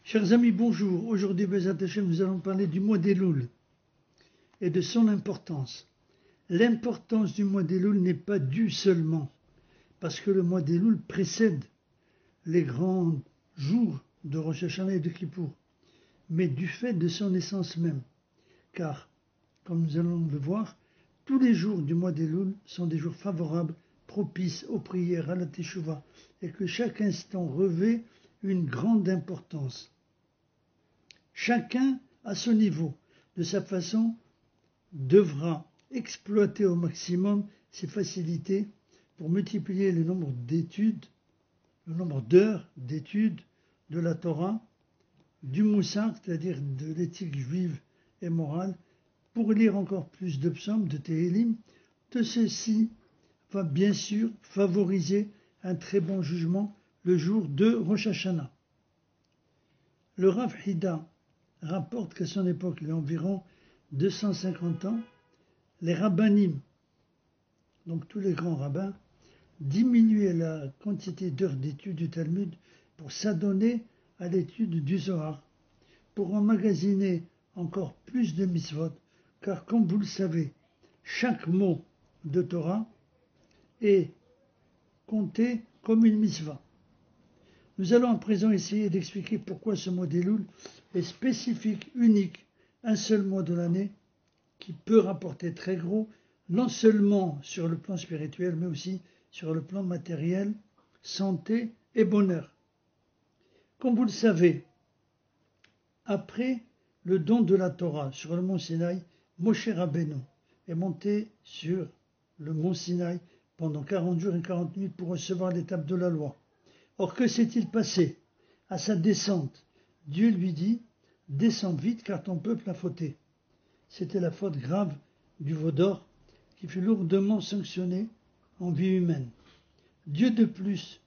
Chers amis, bonjour. Aujourd'hui, Bezat Hashem, nous allons parler du mois d'Elul et de son importance. L'importance du mois d'Elul n'est pas due seulement parce que le mois d'Elul précède les grands jours de Rosh Hashanah et de Kippour, mais du fait de son essence même. Car, comme nous allons le voir, tous les jours du mois d'Elul sont des jours favorables, propices aux prières, à la Teshuvah, et que chaque instant revêt une grande importance. Chacun, à son niveau, de sa façon, devra exploiter au maximum ses facilités pour multiplier le nombre d'études, le nombre d'heures d'études de la Torah, du Moussar, c'est-à-dire de l'éthique juive et morale, pour lire encore plus de psaumes, de Téhélim. Tout ceci va bien sûr favoriser un très bon jugement le jour de Rosh Hashanah. Le Rav Hida rapporte qu'à son époque, il y a environ 250 ans, les rabbanim, donc tous les grands rabbins, diminuaient la quantité d'heures d'études du Talmud pour s'adonner à l'étude du Zohar, pour emmagasiner encore plus de mitzvot, car comme vous le savez, chaque mot de Torah est compté comme une mitzvah. Nous allons à présent essayer d'expliquer pourquoi ce mois d'Elul est spécifique, unique, un seul mois de l'année, qui peut rapporter très gros, non seulement sur le plan spirituel, mais aussi sur le plan matériel, santé et bonheur. Comme vous le savez, après le don de la Torah sur le mont Sinaï, Moshe Rabbeinu est monté sur le mont Sinaï pendant 40 jours et 40 nuits pour recevoir l'étape de la loi. Or, que s'est-il passé? À sa descente, Dieu lui dit « Descends vite car ton peuple a fauté ». C'était la faute grave du veau d'or qui fut lourdement sanctionnée en vie humaine. Dieu de plus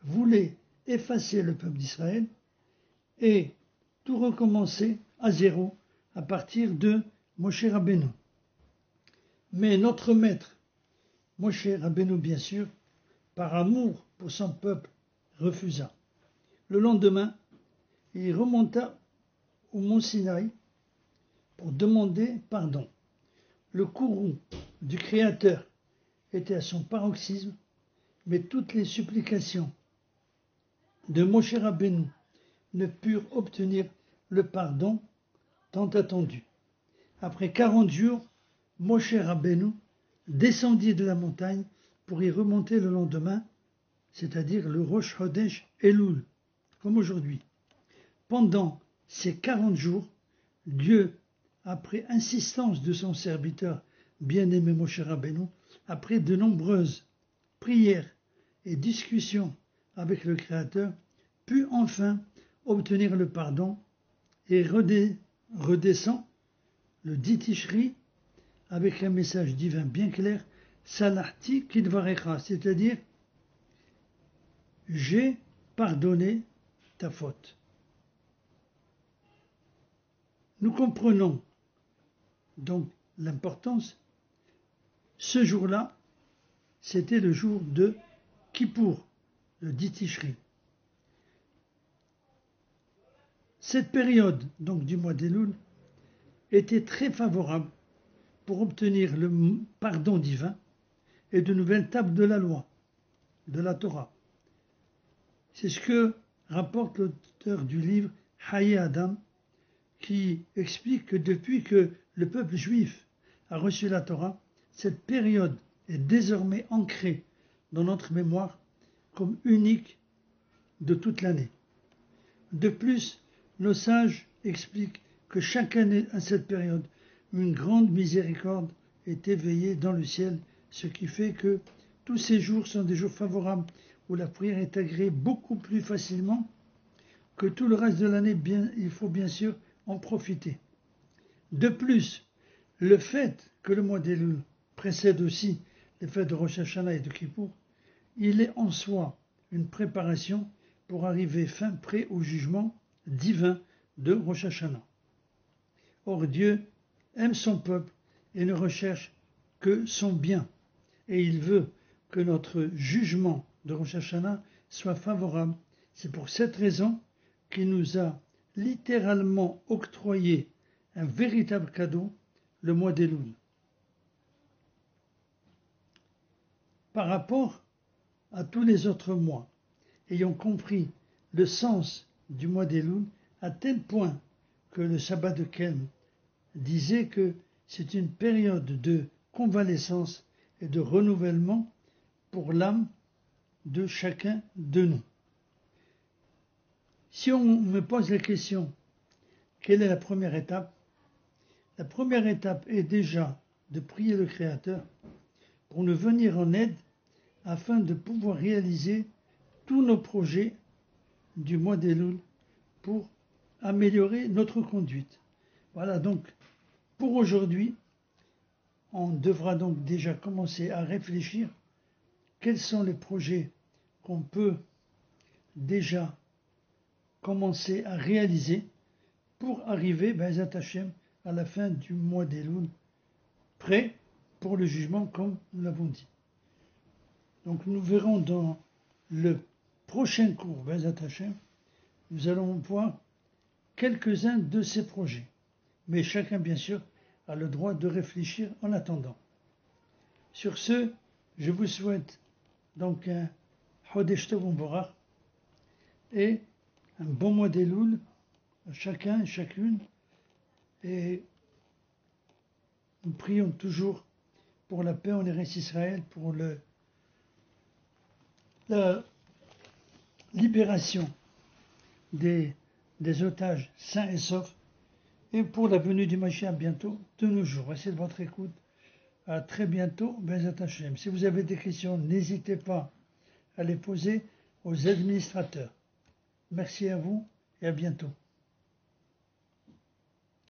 voulait effacer le peuple d'Israël et tout recommencer à zéro à partir de Moshe Rabbeinu. Mais notre maître, Moshe Rabbeinu bien sûr, par amour pour son peuple, refusa. Le lendemain, il remonta au mont Sinaï pour demander pardon. Le courroux du Créateur était à son paroxysme, mais toutes les supplications de Moshe Rabbeinu ne purent obtenir le pardon tant attendu. Après 40 jours, Moshe Rabbeinu descendit de la montagne pour y remonter le lendemain, c'est-à-dire le Rosh Chodesh Elul, comme aujourd'hui. Pendant ces 40 jours, Dieu, après insistance de son serviteur bien-aimé Moshe Rabbeinu, après de nombreuses prières et discussions avec le Créateur, put enfin obtenir le pardon et redescend le 10 Tishri avec un message divin bien clair, Salahti Kidvarecha, c'est-à-dire j'ai pardonné ta faute. Nous comprenons donc l'importance. Ce jour-là, c'était le jour de Kippour, le 10 Tishri. Cette période, donc du mois d'Elul, était très favorable pour obtenir le pardon divin et de nouvelles tables de la loi, de la Torah. C'est ce que rapporte l'auteur du livre Haye Adam, qui explique que depuis que le peuple juif a reçu la Torah, cette période est désormais ancrée dans notre mémoire comme unique de toute l'année. De plus, nos sages expliquent que chaque année à cette période, une grande miséricorde est éveillée dans le ciel, ce qui fait que tous ces jours sont des jours favorables où la prière est agréée beaucoup plus facilement que tout le reste de l'année. Il faut bien sûr en profiter. De plus, le fait que le mois d'Elul précède aussi les fêtes de Rosh Hashanah et de Kippour, il est en soi une préparation pour arriver fin prêt au jugement divin de Rosh Hashanah. Or, Dieu aime son peuple et ne recherche que son bien. Et il veut que notre jugement de Rosh Hashanah soit favorable. C'est pour cette raison qui nous a littéralement octroyé un véritable cadeau, le mois d'Elul. Par rapport à tous les autres mois, ayant compris le sens du mois d'Elul, à tel point que le sabbat de Kelm disait que c'est une période de convalescence et de renouvellement pour l'âme de chacun de nous. Si on me pose la question, quelle est la première étape? La première étape est déjà de prier le Créateur pour nous venir en aide afin de pouvoir réaliser tous nos projets du mois d'Elul pour améliorer notre conduite. Voilà donc pour aujourd'hui, on devra donc déjà commencer à réfléchir quels sont les projets qu'on peut déjà commencer à réaliser pour arriver, Be'ezat Hashem, à la fin du mois d'Elul, prêt pour le jugement comme nous l'avons dit. Donc nous verrons dans le prochain cours, Be'ezat Hashem, nous allons voir quelques-uns de ces projets. Mais chacun, bien sûr, a le droit de réfléchir en attendant. Sur ce, je vous souhaite donc un Chodesh Tov U'Mvorach et un bon mois d'Elul à chacun et chacune. Et nous prions toujours pour la paix en Eretz Israël, pour la libération des otages sains et saufs, et pour la venue du Mashiach bientôt, de nos jours. Merci de votre écoute. À très bientôt, Be'ezat Hashem. Si vous avez des questions, n'hésitez pas à les poser aux administrateurs. Merci à vous et à bientôt.